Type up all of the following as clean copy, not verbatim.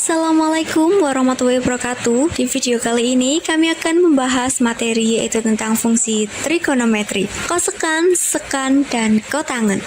Assalamualaikum warahmatullahi wabarakatuh. Di video kali ini kami akan membahas materi yaitu tentang fungsi trigonometri, kosekan, sekan, dan kotangen.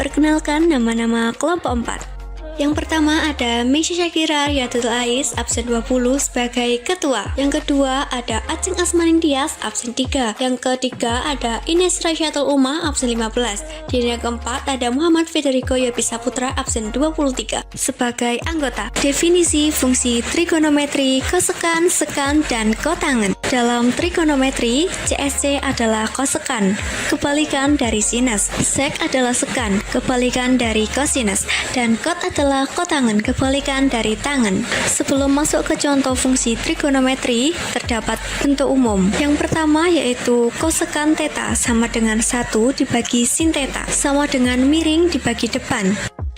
Perkenalkan nama-nama kelompok 4. Yang pertama ada Meisya Syakira Yatul Ais absen 20 sebagai ketua. Yang kedua ada Aceng Asmaningtyas absen 3. Yang ketiga ada Ines Rasyatul Uma absen 15. Dan yang keempat ada Muhammad Federico Yopi Saputra absen 23 sebagai anggota. Definisi fungsi trigonometri, kosekan, sekan, dan kotangen. Dalam trigonometri, CSC adalah kosekan, kebalikan dari sinus. Sek adalah sekan, kebalikan dari kosinus. Dan kot adalah kotangen, kebalikan dari tangen. Sebelum masuk ke contoh fungsi trigonometri, terdapat bentuk umum. Yang pertama yaitu kosekan theta sama dengan 1 dibagi sin theta sama dengan miring dibagi depan.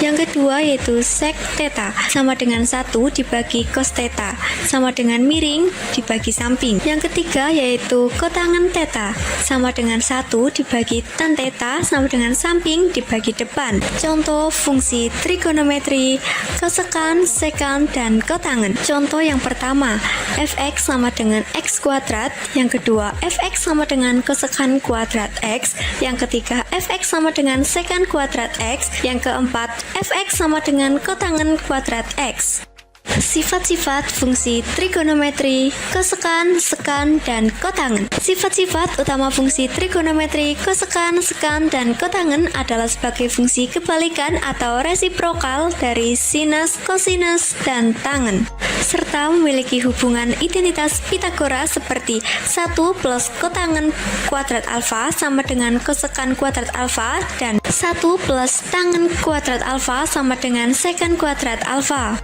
Yang kedua yaitu sek theta sama dengan 1 dibagi cos theta sama dengan miring dibagi samping. Yang ketiga yaitu kotangen theta sama dengan 1 dibagi tan theta sama dengan samping dibagi depan. Contoh fungsi trigonometri, kosekan, sekan, dan kotangen. Contoh yang pertama, fx sama dengan x kuadrat. Yang kedua, fx sama dengan kosekan kuadrat x. Yang ketiga, fx sama dengan sekan kuadrat x. Yang keempat, fx sama dengan kotangen kuadrat x. Sifat-sifat fungsi trigonometri, kosekan, sekan, dan kotangen. Sifat-sifat utama fungsi trigonometri, kosekan, sekan, dan kotangen adalah sebagai fungsi kebalikan atau resiprokal dari sinus, kosinus, dan tangen, serta memiliki hubungan identitas Pythagoras seperti 1 plus kotangen kuadrat alfa sama dengan kosekan kuadrat alfa dan 1 plus tangen kuadrat alfa sama dengan sekan kuadrat alfa.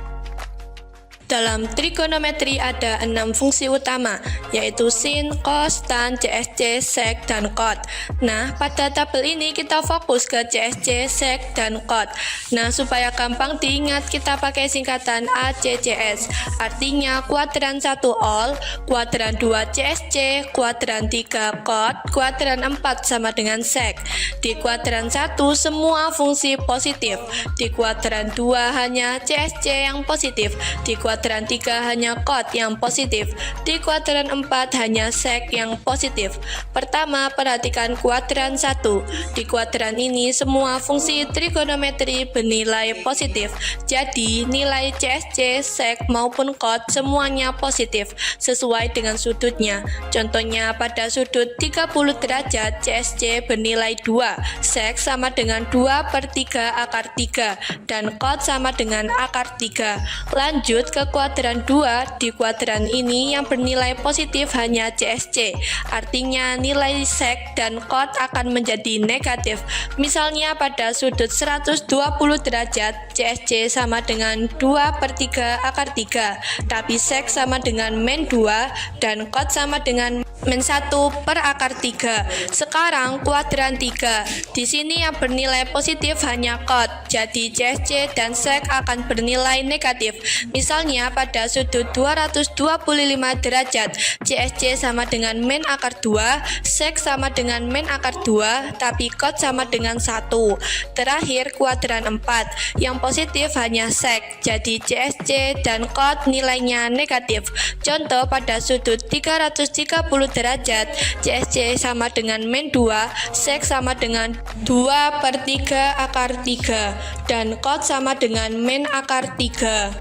Dalam trigonometri ada 6 fungsi utama, yaitu sin, cos, tan, CSC, sek, dan kot. Nah, pada tabel ini kita fokus ke CSC, sek, dan kot. Nah, supaya gampang diingat, kita pakai singkatan ACCS. Artinya kuadran 1 all, kuadran 2 CSC, kuadran 3 kot, kuadran 4 sama dengan sek. Di kuadran 1 semua fungsi positif, di kuadran 2 hanya CSC yang positif, di kuadran 3 hanya kot yang positif, di kuadran 4 hanya sek yang positif. Pertama, perhatikan kuadran 1. Di kuadran ini semua fungsi trigonometri bernilai positif. Jadi, nilai CSC, sek maupun kot semuanya positif sesuai dengan sudutnya. Contohnya pada sudut 30 derajat CSC bernilai 2, sek sama dengan 2/3 akar 3 dan kot sama dengan akar 3. Lanjut ke kuadran 2, di kuadran ini yang bernilai positif hanya CSC, artinya nilai sek dan kot akan menjadi negatif. Misalnya pada sudut 120 derajat, CSC sama dengan 2/3 akar 3, tapi sek sama dengan min 2 dan kot sama dengan min 1 per akar 3. Sekarang kuadran 3, di sini yang bernilai positif hanya kot, jadi CSC dan sek akan bernilai negatif. Misalnya pada sudut 225 derajat, CSC sama dengan min akar 2, sek sama dengan min akar 2, tapi kot sama dengan 1. Terakhir kuadran 4, yang positif hanya sek, jadi CSC dan kot nilainya negatif. Contoh pada sudut 330 derajat, CSC sama dengan min 2, sek sama dengan 2/3 akar 3, dan kot sama dengan min akar 3.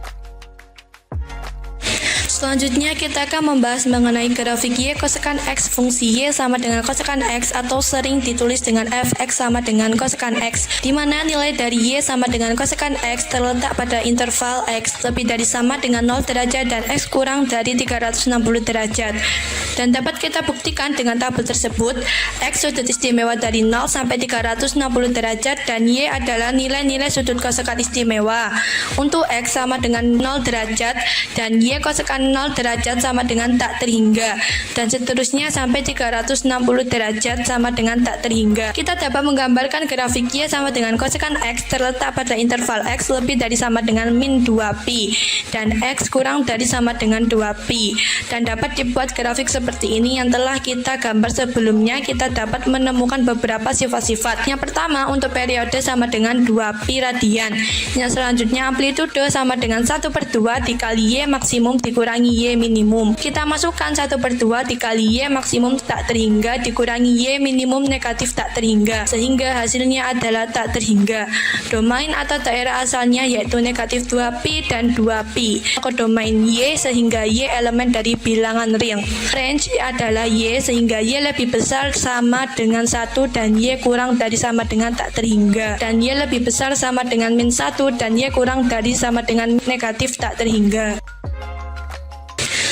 Selanjutnya kita akan membahas mengenai grafik Y kosekan X. Fungsi Y sama dengan kosekan X atau sering ditulis dengan fx sama dengan kosekan X, di mana nilai dari Y sama dengan kosekan X terletak pada interval X lebih dari sama dengan 0 derajat dan X kurang dari 360 derajat. Dan dapat kita buktikan dengan tabel tersebut. X sudut istimewa dari 0 sampai 360 derajat dan Y adalah nilai-nilai sudut kosekan istimewa. Untuk X sama dengan 0 derajat dan Y kosekan dengan 0 derajat sama dengan tak terhingga, dan seterusnya sampai 360 derajat sama dengan tak terhingga. Kita dapat menggambarkan grafik Y sama dengan kosekan X terletak pada interval X lebih dari sama dengan min 2pi dan X kurang dari sama dengan 2pi, dan dapat dibuat grafik seperti ini yang telah kita gambar sebelumnya. Kita dapat menemukan beberapa sifat-sifat. Yang pertama, untuk periode sama dengan 2pi radian. Yang selanjutnya, amplitude sama dengan 1/2 dikali Y maksimum dikurangi Y minimum. Kita masukkan 1/2 dikali Y maksimum tak terhingga dikurangi Y minimum negatif tak terhingga, sehingga hasilnya adalah tak terhingga. Domain atau daerah asalnya yaitu negatif 2pi dan 2pi. Ke domain Y sehingga Y elemen dari bilangan ring. Range adalah Y sehingga Y lebih besar sama dengan 1 dan Y kurang dari sama dengan tak terhingga, dan Y lebih besar sama dengan min 1 dan Y kurang dari sama dengan negatif tak terhingga.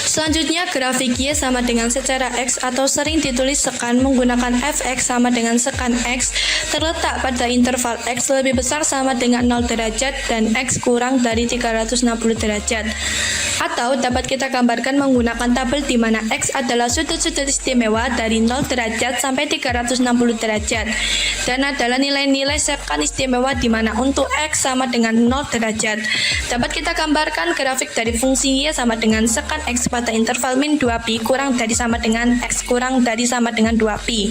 Selanjutnya, grafik Y sama dengan secara X atau sering ditulis sekan menggunakan fx sama dengan sekan X terletak pada interval X lebih besar sama dengan 0 derajat dan X kurang dari 360 derajat. Atau dapat kita gambarkan menggunakan tabel di mana X adalah sudut-sudut istimewa dari 0 derajat sampai 360 derajat dan adalah nilai-nilai sekan istimewa di mana untuk X sama dengan 0 derajat. Dapat kita gambarkan grafik dari fungsi Y sama dengan sekan X pada interval min 2pi kurang dari sama dengan X kurang dari sama dengan 2pi.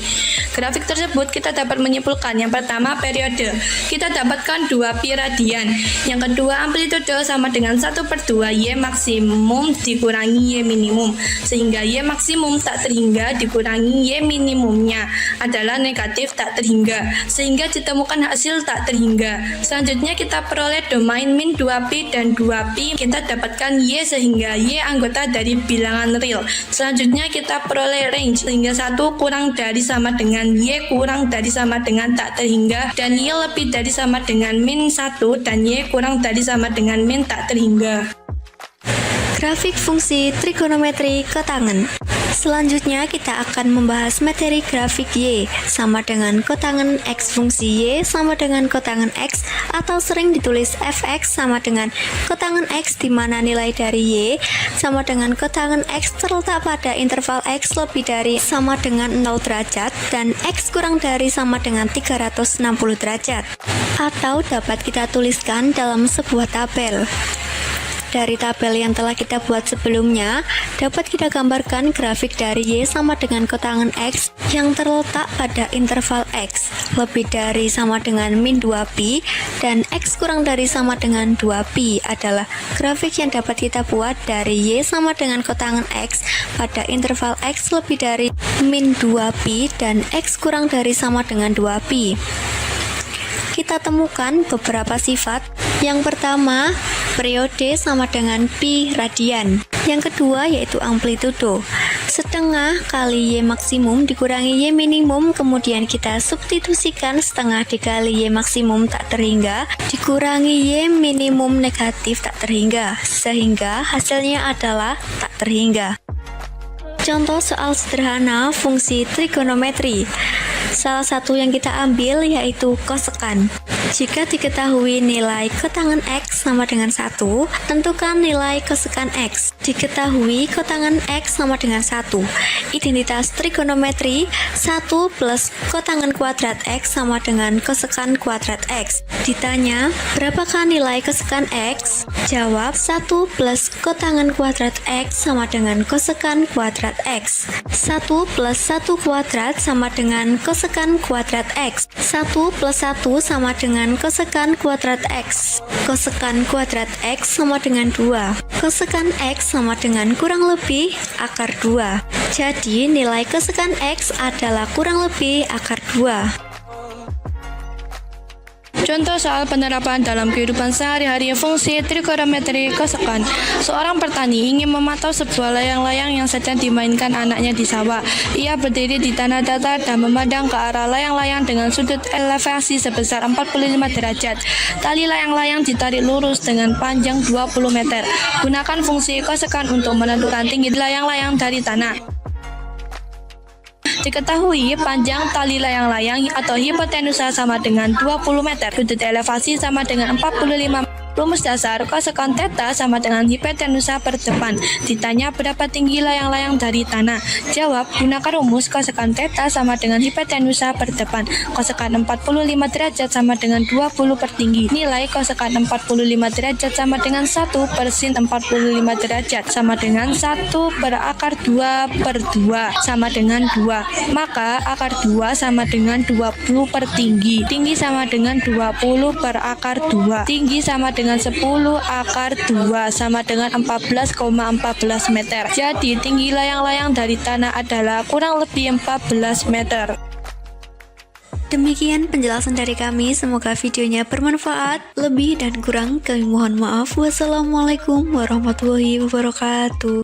Grafik tersebut kita dapat menyimpulkan yang pertama periode, kita dapatkan 2pi radian. Yang kedua amplitude sama dengan 1/2 Y maksimum dikurangi Y minimum, sehingga Y maksimum tak terhingga dikurangi Y minimumnya adalah negatif tak terhingga, sehingga ditemukan hasil tak terhingga. Selanjutnya kita peroleh domain min 2pi dan 2pi, kita dapatkan Y sehingga Y anggota dari bilangan real. Selanjutnya kita peroleh range sehingga 1 kurang dari sama dengan Y kurang dari sama dengan tak terhingga, dan Y lebih dari sama dengan min 1 dan Y kurang dari sama dengan min tak terhingga. Grafik fungsi trigonometri kotangen. Selanjutnya kita akan membahas materi grafik Y sama dengan kotangen X fungsi Y sama dengan kotangen X atau sering ditulis fx sama dengan kotangen X di mana nilai dari Y sama dengan kotangen X terletak pada interval X lebih dari sama dengan 0 derajat dan X kurang dari sama dengan 360 derajat. Atau dapat kita tuliskan dalam sebuah tabel. Dari tabel yang telah kita buat sebelumnya, dapat kita gambarkan grafik dari Y sama dengan kotangen X yang terletak pada interval X lebih dari sama dengan min 2pi dan X kurang dari sama dengan 2pi adalah grafik yang dapat kita buat dari Y sama dengan kotangen X pada interval X lebih dari min 2pi dan X kurang dari sama dengan 2pi. Kita temukan beberapa sifat. Yang pertama, periode sama dengan pi radian. Yang kedua yaitu amplitudo. Setengah kali Y maksimum dikurangi Y minimum, kemudian kita substitusikan setengah dikali Y maksimum tak terhingga dikurangi Y minimum negatif tak terhingga, sehingga hasilnya adalah tak terhingga. Contoh soal sederhana fungsi trigonometri. Salah satu yang kita ambil yaitu kosekan. Jika diketahui nilai kotangen X sama dengan 1, tentukan nilai kosekan X. Diketahui kotangen X sama dengan 1. Identitas trigonometri 1 plus kotangen kuadrat X sama dengan kosekan kuadrat X. Ditanya, berapakah nilai kosekan X? Jawab 1 plus kotangen kuadrat X sama dengan kosekan kuadrat X. 1 plus 1 kuadrat sama dengan kosekan kuadrat X. 1 plus 1 sama dengan kosekan kuadrat X. Kosekan kuadrat X sama dengan 2. Kosekan X sama dengan kurang lebih akar 2. Jadi nilai kosekan X adalah kurang lebih akar 2. Contoh soal penerapan dalam kehidupan sehari-hari fungsi trigonometri kosekan. Seorang petani ingin memantau sebuah layang-layang yang sedang dimainkan anaknya di sawah. Ia berdiri di tanah datar dan memandang ke arah layang-layang dengan sudut elevasi sebesar 45 derajat. Tali layang-layang ditarik lurus dengan panjang 20 meter. Gunakan fungsi kosekan untuk menentukan tinggi layang-layang dari tanah. Diketahui panjang tali layang-layang atau hipotenusa sama dengan 20 meter, sudut elevasi sama dengan 45 Rumus dasar kosekon theta sama dengan hipotenusa per depan. Ditanya berapa tinggi layang-layang dari tanah. Jawab, gunakan rumus kosekon theta sama dengan hipotenusa per depan. Kosekon 45 derajat sama dengan 20 per tinggi. Nilai kosekon 45 derajat sama dengan 1 per sin 45 derajat sama dengan 1 per akar 2 per 2 sama dengan 2. Maka akar 2 sama dengan 20 per tinggi. Tinggi sama dengan 20 per akar 2. Tinggi sama dengan 10 akar 2 sama dengan 14,14 meter. Jadi tinggi layang-layang dari tanah adalah kurang lebih 14 meter. Demikian penjelasan dari kami, semoga videonya bermanfaat. Lebih dan kurang kami mohon maaf. Wassalamualaikum warahmatullahi wabarakatuh.